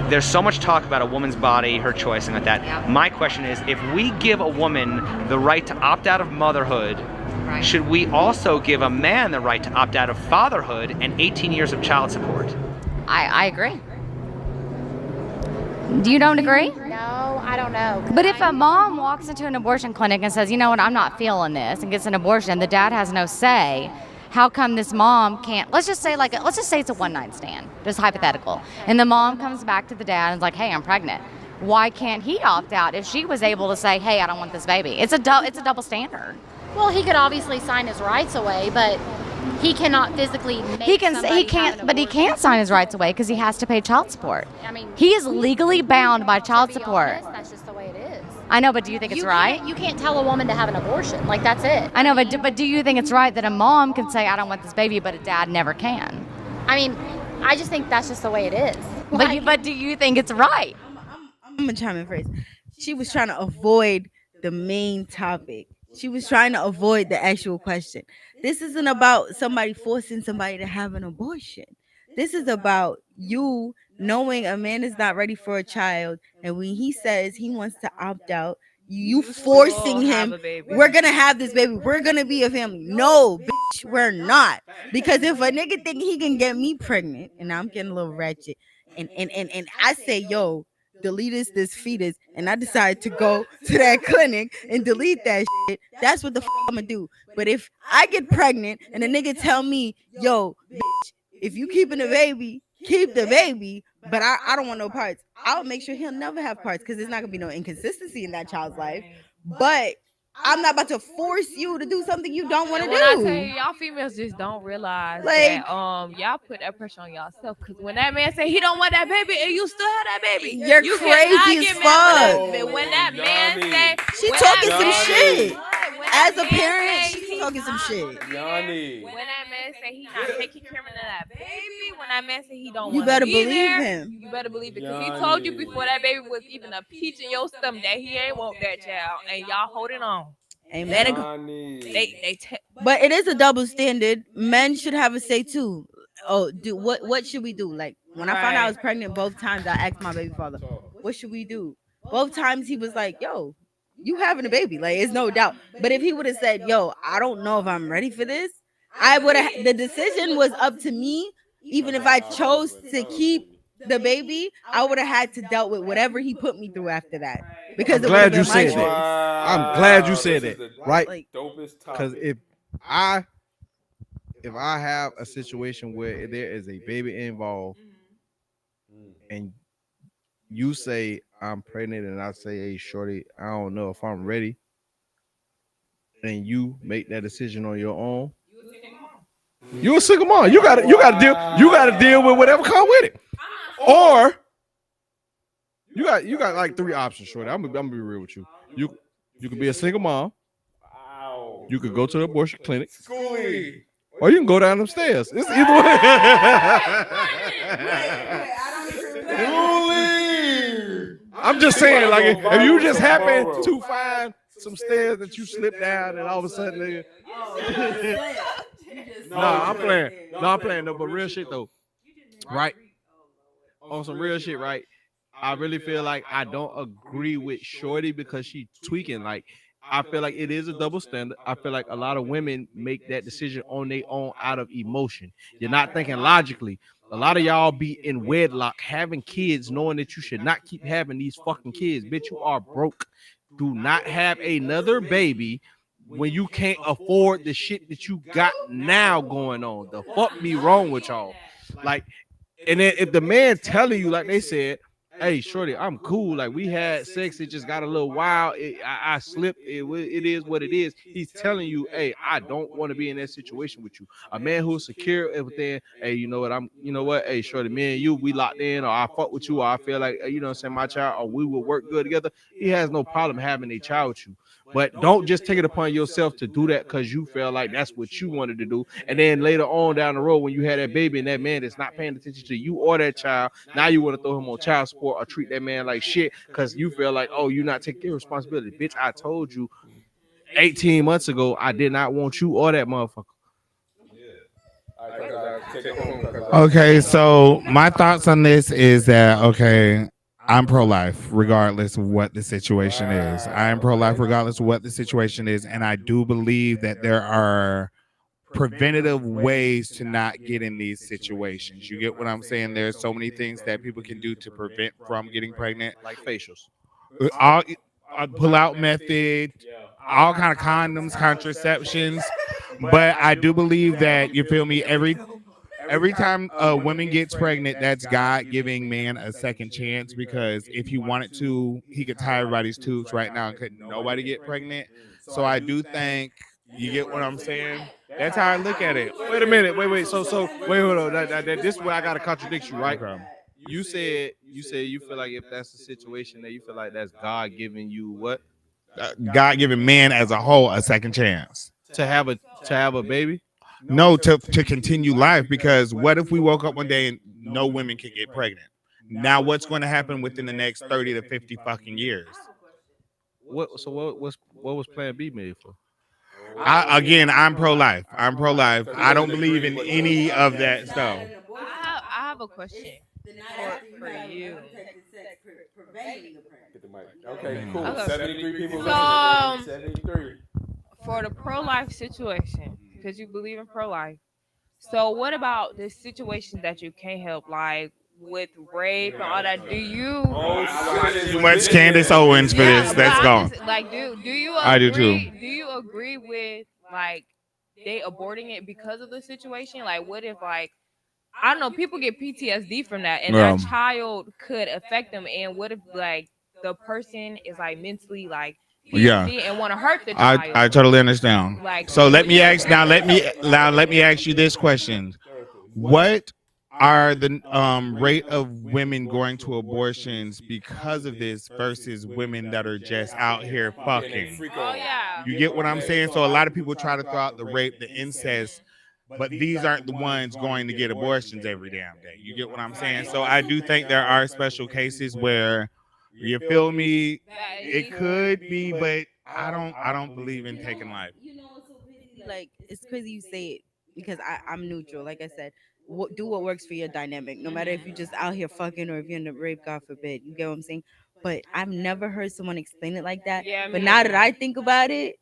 there's so much talk about a woman's body, her choice, and like that. Yeah. My question is, if we give a woman the right to opt out of motherhood, Right. should we also give a man the right to opt out of fatherhood and 18 years of child support? I agree. Do you don't agree? No, I don't know. But if a mom walks into an abortion clinic and says, you know what, I'm not feeling this, and gets an abortion, the dad has no say. How come this mom can't? Let's just say it's a one-night stand, just hypothetical, and the mom comes back to the dad and is like, hey, I'm pregnant. Why can't he opt out if she was able to say, hey, I don't want this baby? It's a double standard. Well, he could obviously sign his rights away, but he cannot physically make He somebody can't, have an but he abortion. can't sign his rights away because he has to pay child support. I mean, He is legally bound by child to be support. honest, that's just the way it is. I know, but do you think it's right? You can't tell a woman to have an abortion. Like, that's it. I know, but do you think it's right that a mom can say, I don't want this baby, but a dad never can? I mean, I just think that's just the way it is. But do you think it's right? I'm gonna chime in first. She was trying to avoid the main topic. She was trying to avoid the actual question. This isn't about somebody forcing somebody to have an abortion. This is about you knowing a man is not ready for a child, and when he says he wants to opt out, you forcing him. We're gonna have this baby. We're gonna be a family. No, bitch, we're not. Because if a nigga think he can get me pregnant, and I'm getting a little ratchet, and I say, yo, delete this fetus, and I decide to go to that clinic and delete that shit, that's what the I'm gonna do. But if I get pregnant and a nigga tell me, yo, bitch, if you keeping a baby, keep the baby, but I don't want no parts, I'll make sure he'll never have parts because there's not gonna be no inconsistency in that child's life. But I'm not about to force you to do something you don't want to When I tell you, do. y'all females just don't realize Like- that y'all put that pressure on yourself. Because when that man say he don't want that baby and you still have that baby, You're you crazy cannot as get mad when fuck. when that man say She when talking that some man- shit. when As that a man parent, say she's he talking some not shit. gonna be there, when that man say he not taking care of that baby, when that man say he don't You want to better be believe there, him. you better believe it because he told you before that baby was even a peach in your stomach that he ain't want that child, and y'all holding on. Amen. Let it go. They But it is a double standard. Men should have a say too. Oh, do what should we do? Like when I found out I was pregnant both times, I asked my baby father, what should we do? Both times he was like, yo, you having a baby. Like it's no doubt. But if he would have said, yo, I don't know if I'm ready for this, I would have the decision was up to me. Even if I chose to keep the baby, I would have had to dealt with whatever he put me through after that. Because I'm it would have glad you been my said choice. that. I'm glad you said that. Right? Like, Dopest Because topic. if I have a situation where there is a baby involved and you say I'm pregnant and I say, hey shorty, I don't know if I'm ready, and you make that decision on your own, you a single mom. You gotta deal with whatever come with it. Or you got like three options, shorty. I'm gonna be real with you. You could be a single mom. You could go to the abortion clinic. Or you can go down them stairs. It's either way. I'm just saying, like, if you just happen to find some stairs that you slip down and all of a sudden, I'm playing. No, I'm playing. No, but real shit though, right? On some real shit, right? I really feel like I don't agree with Shorty because she tweaking. Like, I feel like it is a double standard. I feel like a lot of women make that decision on their own out of emotion. You're not thinking logically. A lot of y'all be in wedlock having kids knowing that you should not keep having these fucking kids. Bitch, you are broke. Do not have another baby when you can't afford the shit that you got now going on. The fuck be wrong with y'all? Like, and then if the man telling you, like they said, hey, shorty, I'm cool. Like, we had sex. It just got a little wild. I slipped. It is what it is. He's telling you, hey, I don't want to be in that situation with you. A man who's secure everything. Hey, you know what? Hey, shorty, me and you, we locked in, or I fuck with you, or I feel like, you know what I'm saying, my child, or we will work good together. He has no problem having a child with you. But don't just take it upon yourself to do that because you feel like that's what you wanted to do. And then later on down the road, when you had that baby and that man is not paying attention to you or that child, now you want to throw him on child support or treat that man like shit because you feel like, oh, you're not taking your responsibility. Bitch, I told you 18 months ago I did not want you or that motherfucker. Okay, so my thoughts on this is that okay, I'm pro-life regardless of what the situation is. I am pro-life regardless of what the situation is, and I do believe that there are preventative ways to not get in these situations. You get what I'm saying? There's so many things that people can do to prevent from getting pregnant. Like facials. All pull-out method, all kind of condoms, contraceptions. But I do believe that you feel me. Every time a woman gets pregnant, that's God giving man a second chance because if he wanted to, he could tie everybody's tubes right now and couldn't nobody get pregnant. So I do think you get what I'm saying. That's how I look at it. Wait a minute. Wait. So wait, hold on. This is where I gotta contradict you, right? Okay. You said you feel like if that's the situation that you feel like that's God giving you what God giving man as a whole a second chance. to have a baby. No, to continue life because what if we woke up one day and no women can get pregnant? Now what's going to happen within the next 30 to 50 fucking years? What was Plan B made for? I'm pro-life. I'm pro-life. I don't believe in any of that stuff. I have a question for you. Okay, cool. Okay. 73 people So, listening. 73. for the pro-life situation, because you believe in pro-life. So what about the situations that you can't help, like with rape and all that? Do you? Too much Candace Owens for this. But That's I'm gone. just like, do you I do too. agree? Do you agree with like they aborting it because of the situation? Like, what if like I don't know, people get PTSD from that, and Yeah. that child could affect them. And what if like the person is like mentally like Yeah. PTSD and want to hurt the child? I totally understand. Like, So let would me you- ask now. Let me ask you this question: what are the rate of women going to abortions because of this versus women that are just out here fucking? Oh yeah. You get what I'm saying? So a lot of people try to throw out the rape, the incest, but these aren't the ones going to get abortions every damn day. You get what I'm saying? So I do think there are special cases where you feel me, it could be, but I don't believe in taking life. You know, it's so crazy. Like it's crazy you say it because I'm neutral. Like I said, do what works for your dynamic. No matter if you're just out here fucking or if you're in the rape, God forbid. You get what I'm saying? But I've never heard someone explain it like that. Yeah, But me now neither. that I think about it,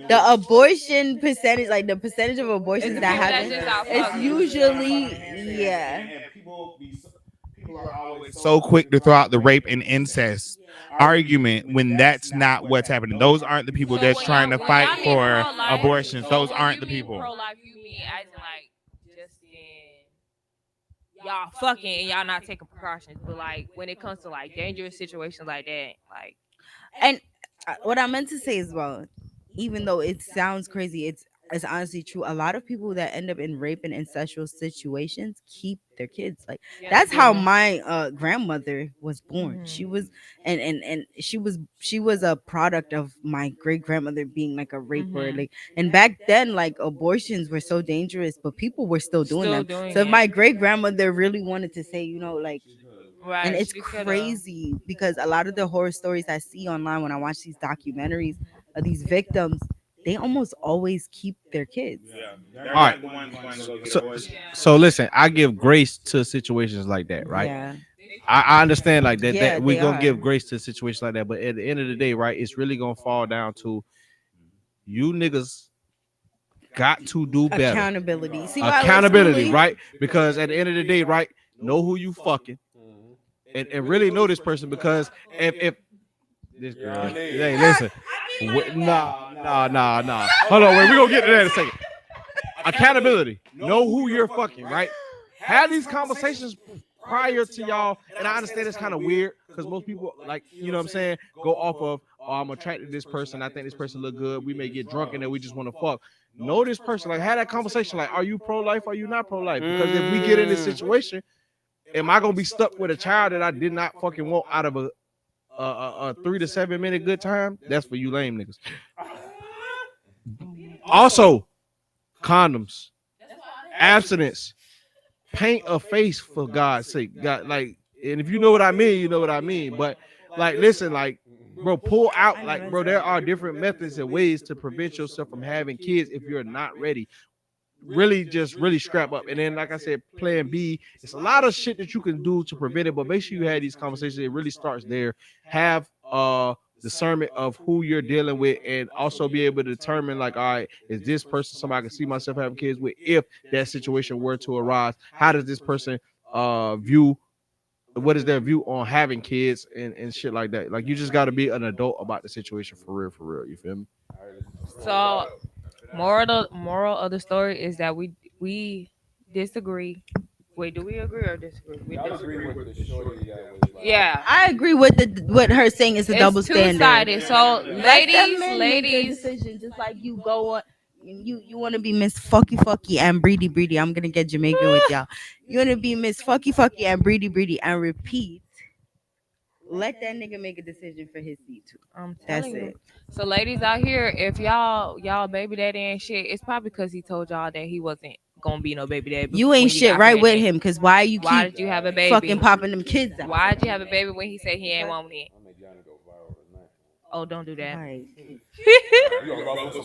the abortion percentage, like the percentage of abortions the that people that's happen, just out it's fucking. usually People are always so quick to throw out the rape and incest argument when that's not what's happening. Those aren't the people So that's when trying to y'all fight mean for pro-life, abortions. so Those when aren't you the mean people. pro-life, you mean as in like just in y'all fucking and y'all not taking precautions, but like when it comes to like dangerous situations like that, like and what I meant to say is, well, even though it sounds crazy, it's honestly true. A lot of people that end up in rape and incestual situations keep their kids. Like yeah, that's they how do. my grandmother was born. Mhm. She was and she was a product of my great grandmother being like a raper. Mhm. Like and back then, like abortions were so dangerous, but people were still doing Still them. doing So if it. my great grandmother really wanted to say, like, Right. and it's she coulda. crazy because a lot of the horror stories I see online when I watch these documentaries of these victims, they almost always keep their kids. All right. So listen, I give grace to situations like that, right? Yeah. I understand like that. Yeah, That we're they gonna are. give grace to situations like that, but at the end of the day, right, it's really gonna fall down to you niggas got to do better. Accountability. See, Accountability, right? Because at the end of the day, right, know who you fucking and really know this person because if this girl, hey, listen, nah. Hold on, wait, we gonna get to that in a second. Accountability, know who you're fucking, right? Have these conversations prior to y'all, and I understand it's kind of weird because most people, like, you know what I'm saying, go off of, oh, I'm attracted to this person, I think this person look good, we may get drunk and then we just want to fuck. Know this person, like, have that conversation, like, are you pro-life, are you not pro-life? Because if we get in this situation, am I gonna be stuck with a child that I did not fucking want out of a 3 to 7 minute good time? That's for you lame niggas. Also, condoms, abstinence, paint a face for God's sake. God, like, and if you know what I mean, you know what I mean. But like, listen, like, bro, pull out, like, bro, there are different methods and ways to prevent yourself from having kids if you're not ready. really just really scrap up. And then, like I said, plan B, it's a lot of shit that you can do to prevent it, but make sure you have these conversations. It really starts there. Have discernment of who you're dealing with, and also be able to determine, like, all right, is this person somebody I can see myself having kids with if that situation were to arise? How does this person view, what is their view on having kids and shit like that? Like, you just got to be an adult about the situation, for real. You feel me? So, moral of the story is that we disagree. Wait, do we agree or disagree? We Y'all disagree. agree with the shorty that was like, Yeah, I agree with what her saying is a double it's standard. two-sided. So, Let them men make their ladies, decision, just like you go on. You want to be Miss Fucky and Breedy. I'm gonna get Jamaican with y'all. You want to be Miss Fucky and Breedy and repeat. Let that nigga make a decision for his seat too. I'm That's telling you. it. So, ladies out here, if y'all baby daddy and shit, it's probably because he told y'all that he wasn't gonna be no baby daddy. You when ain't you shit got right with pregnant. him, cause why you Why keep did you have a baby? fucking popping them kids out? Why did you have a baby when he said he ain't want it? I'm gonna go viral tonight. Oh, don't do that. Right. You gonna go for some